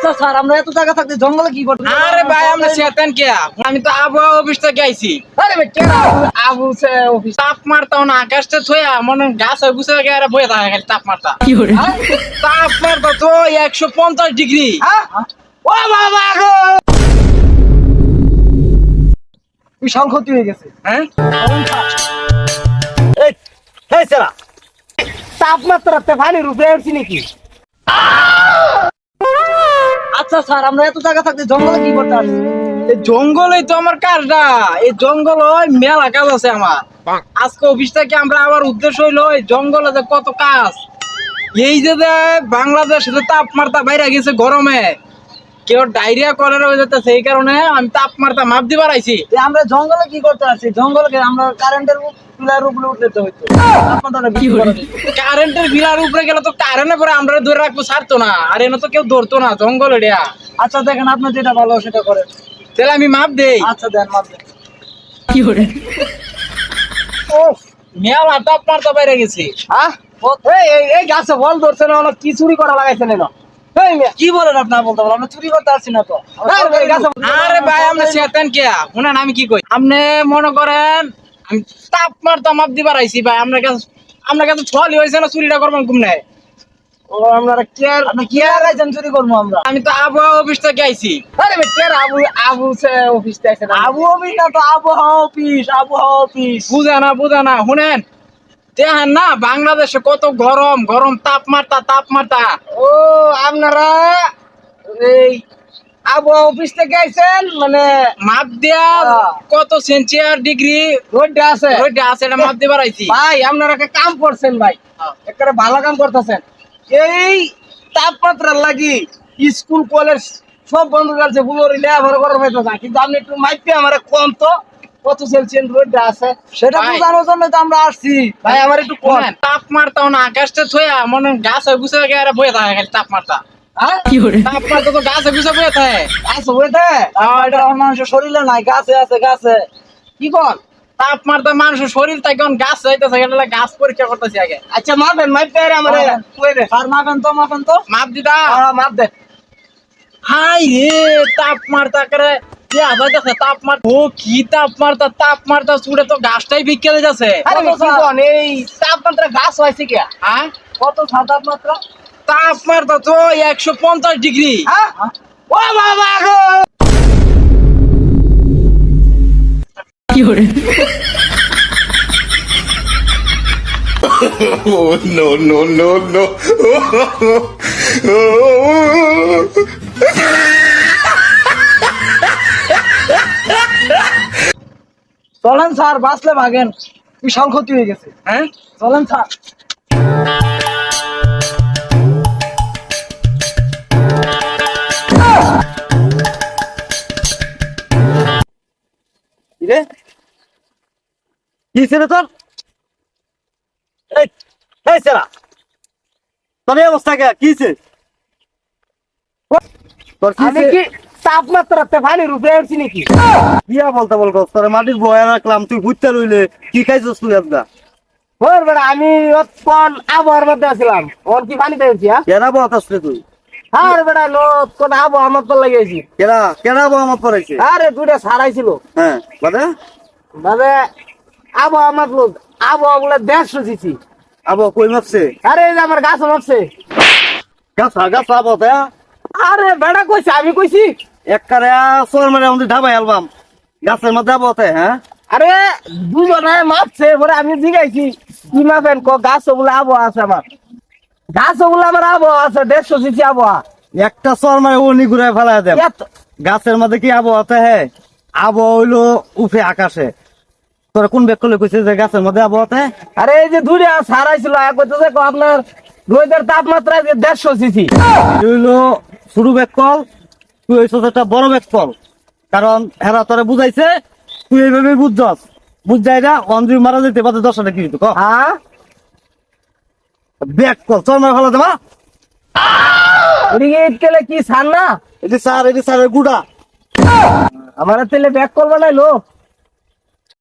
আচ্ছা স্যার, আমরা এত জায়গা থাকতে জঙ্গলে কি করতে? আরে ভাই আমরা চেতেন কে? আমি তো আবহাওয়া অফিস থেকে আইছি। আরে ভাই কেন আবু সে অফিস? তাপ মারতাও না আকাশটা থইয়া মনে গাছ হয়ে গুছে গিয়ে বয়ে থাকে খালি তাপ মারতা। তাপ মারতা তো 150 ডিগ্রি। ও বাবা গো, বিশাল ক্ষতি হয়ে গেছে। হ্যাঁ এই এই সেরা তাপমাত্রাতে পানির উপরে উঠছি নাকি? আচ্ছা স্যার, আমরা এত জায়গা থাকতে জঙ্গলে কি করতে আসছি? এই জঙ্গলেই তো আমার কাজটা। এই জঙ্গল মেলা কাজ আছে আমার। আজকে অফিস থেকে আমরা আবার উদ্দেশ্য হইলো এই জঙ্গলে যে কত কাজ। এই যে বাংলাদেশে যে তাপমাত্রা বাইরে গেছে গরমে, কেউ ডায়রিয়া কলেরা হয়ে যেতেছে, এই কারণে আমি তাপমাত্রা মাপ দিবার আইছি। আমরা জঙ্গলে কি করতে আসছি? জঙ্গলে আমরা কারেন্টের পিলার উপরে উঠতে হইতো। তাপমাত্রা কি করে? কারেন্টের বিলার উপরে গেলে তো কারেন্টের পরে আমরা ধরে রাখবো, ছাড়তো না। আর এনে তো কেউ ধরতো না জঙ্গল এরিয়া। আচ্ছা দেখেন, আপনি যেটা ভালো সেটা করেন। তাহলে আমি মাপ দেই। আচ্ছা দেন, মাপ দেন। ওফ, মেলা তাপমাত্রা বাইরে গেছে। হ্যাঁ, এই গাছে বল ধরছে না, কি চুরি করা লাগাইছেন না? কি বলেন আপনার? বলতে বলেন আমরা চুরি করতে আসছি না তো। আরে ভাই আমরা চেতেন কে? শুনেন আমি কি কই, আপনি মনে করেন আমি তাপমাত্রা মাপ দিবার আইছি ভাই। আপনার কাছে ছলি হয়েছে না, চুরিটা করবেন কমনে? ও আপনারা কেয়ার, আপনি কি লাগাইছেন চুরি করবো আমরা? আমি তো আবহাওয়া অফিস থেকে আইছি। আরে ভাই কেয়ার আবু আবু সে অফিস থেকে আবু অফিস না তো আবহাওয়া অফিস, আবহাওয়া অফিস। বুঝে না শুনেন, দেখেন না বাংলাদেশে কত গরম গরম তাপমাত্রা। ও আপনারা এই আবহাওয়া অফিস থেকে আইছেন, মানে মাপ দিয়া কত সেন্টিগ্রেড ডিগ্রি রোডটা আছে, এটা মাপ দিবার আইছি। ভাই আপনারা একটা কাম করছেন ভাই, একটা ভালো কাম করতেছেন। এই তাপমাত্রার লাগি স্কুল কলেজ সব বন্ধ করছে, বুলোরি লেবার করে পাইতেছে না। কিন্তু আপনি একটু মাইপে আমার কম তো কত সেলসিয়াস রোডটা আছে সেটা ভাই, বোঝানোর জন্য তো আমরা আসছি। ভাই আমার একটু কম। শুনেন, তাপমাত্রা না আকাশটা থইয়া মনে গাছ হয়ে গুছে গিয়ে বয়ে থাকে খালি তাপমাত্রা। হ্যাঁ, তাপমাত্রা তো গাছে গুছে বয়ে থাকে। আছে ওইটা, এটা মানুষের শরীরে নাই, গাছে আছে, গাছে কি কর? তাপমাত্রা মানুষের শরীর থেকে গাছ হইতেছে, এটা গাছ পরীক্ষা করতেছি আগে। আচ্ছা মাপেন, মাপতে আরে আমার কই রে স্যার, মাপেন তো মাপ দিতা। মাপ দে। হাই রে তাপমাত্রা করে তাপমাত্রা, ও কি তাপমাত্রা চুড়ে তো গাছটাই বিকেলে যাচ্ছে। আরে কি কোন এই তাপমাত্রা গাছ হইছে কি? হ্যাঁ, কত তাপমাত্রা? তাপমাত্রা তো 150 ডিগ্রি। হ্যাঁ, ও বাবা গো, Oh, no, no, no, no. চলেন স্যার, বাঁচলে ভাগেন, বিশাল ক্ষতি হয়ে গেছে। হ্যাঁ, চলেন স্যার। রে কি ছিল তোর? এই সেরা তোর এই অবস্থা কে? কিছে তোর? আমি কি তাপমাত্রাতে পানির উপরে উঠছি নাকি? কিয়া বলতে বল তোর মাটির বয়া রাখলাম, তুই বুঝতে রইলে কি খাইছিস তুই আজকা? ওর বেটা আমি অতক্ষণ আবহাওয়ার মধ্যে আছিলাম, ওর কি পানিতে উঠছি? কেনা বত আসলে তুই? আর বেটা লোক কোন আবহাওয়ার মধ্যে লাগিয়েছি। কেনা বয়া মত পড়াইছে? আরে দুইটা ছাড়াইছিল, হ্যাঁ বাদে মানে আবহাওয়া মাতলো, আবহাওয়া গুলো 150 দিছি। আবো কই মাপছে? আরে এই যে আমার গাছ মাপছে। গাছ আবো তা আরে বেটা কইছে, আমি কইছি? একবারে সোর মানে আমাদের ঢাবাই অ্যালবাম গাছের মধ্যে আবতে। হ্যাঁ আরে দুজনে মাপছে, পরে আমি জিগাইছি কি মাপেন? গাছ ওগুলো আবহাওয়া আছে, আমার গাছ ওগুলো আমার আবহাওয়া আছে, 150 দিছি আবহাওয়া। একটা সোর মানে উনি ঘুরে ফেলা দেন। এত- গাছের মধ্যে কি আবো হতে? হ্যাঁ আবো হইলো উঠে আকাশে। তোরা কোন বেক করলে কইছে যে গাছের মধ্যে আবো হতে? আরে এই যে দূরে ছাড়াইছিল, কইতেছে আপনার রোদের তাপমাত্রা 150 দিছি। হইলো শুরু বেক কল, তুই হইছ একটা বড় বেক কল। কারণ হেরা তোরে বুঝাইছে, তুই এইভাবে বুঝছস। বুঝাই না অঞ্জু মারা যেতে পারে 10 টাকা কিন্তু ক হ্যাঁ, বেক কল চল মারা ফেলা দেবা। ওদিকে ইটকেলে কি ছাড় না? এটি স্যার গুড়া। আমার তেলে ব্যাক করবো না লোক।